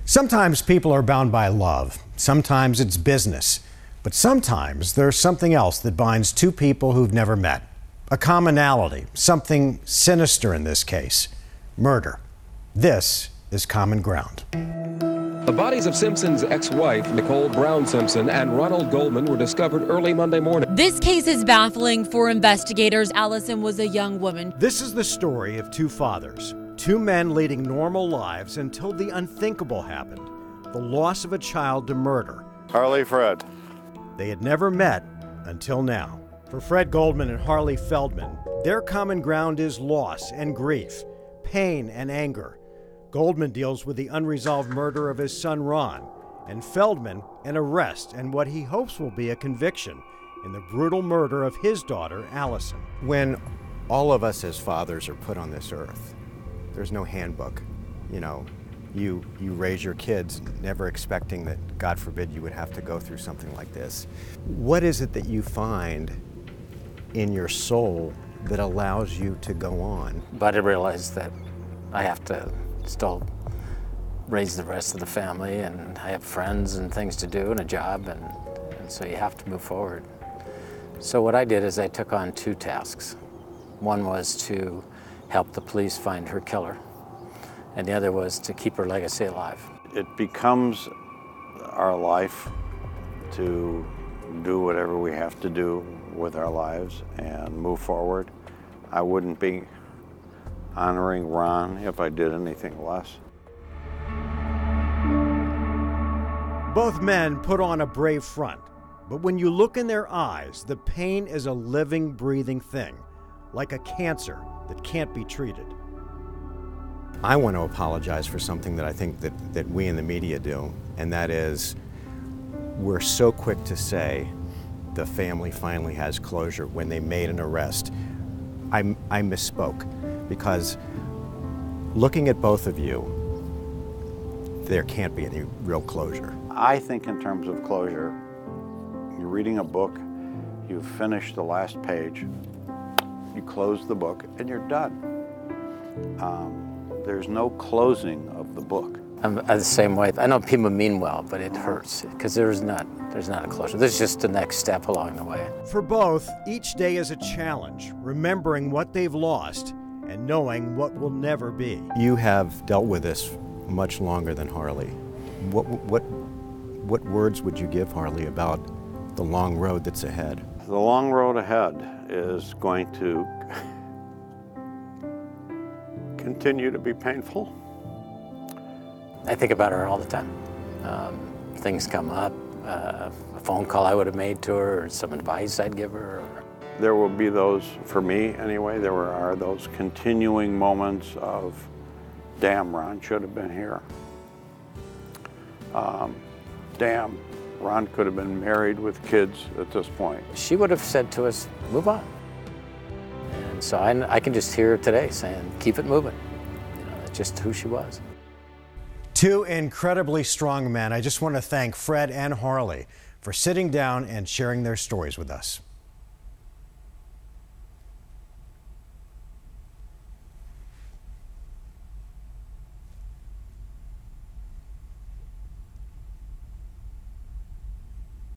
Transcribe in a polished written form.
Sometimes people are bound by love, sometimes it's business, but sometimes there's something else that binds two people who've never met. A commonality, something sinister in this case, murder. This is Common Ground. The bodies of Simpson's ex-wife, Nicole Brown Simpson, and Ronald Goldman were discovered early Monday morning. This case is baffling for investigators. Allison was a young woman. This is the story of two fathers, two men leading normal lives until the unthinkable happened, the loss of a child to murder. Harley, Fred. They had never met until now. For Fred Goldman and Harley Feldman, their common ground is loss and grief, pain and anger. Goldman deals with the unresolved murder of his son Ron, and Feldman an arrest and what he hopes will be a conviction in the brutal murder of his daughter Allison. When all of us as fathers are put on this earth, there's no handbook. You raise your kids never expecting that, God forbid, you would have to go through something like this. What is it that you find in your soul that allows you to go on? But I realized that I have to still raise the rest of the family, and I have friends and things to do and a job, and so you have to move forward. So what I did is I took on two tasks. One was to help the police find her killer, and the other was to keep her legacy alive. It becomes our life to do whatever we have to do with our lives and move forward. I wouldn't be honoring Ron if I did anything less. Both men put on a brave front, but when you look in their eyes, the pain is a living, breathing thing, like a cancer that can't be treated. I want to apologize for something that I think that we in the media do, and that is we're so quick to say the family finally has closure when they made an arrest. I misspoke, because looking at both of you, there can't be any real closure. I think in terms of closure, you're reading a book, you've finished the last page, you close the book, and you're done. There's no closing of the book. I'm the same way. I know people mean well, but it hurts because there's not a closure. There's just the next step along the way. For both, each day is a challenge, remembering what they've lost and knowing what will never be. You have dealt with this much longer than Harley. What words would you give Harley about the long road that's ahead? The long road ahead is going to continue to be painful. I think about her all the time. Things come up, a phone call I would have made to her, or some advice I'd give her. There will be those, for me anyway, are those continuing moments of, damn, Ron should have been here. Damn, Ron could have been married with kids at this point. She would have said to us, move on. And so I can just hear her today saying, keep it moving. That's just who she was. Two incredibly strong men. I just want to thank Fred and Harley for sitting down and sharing their stories with us.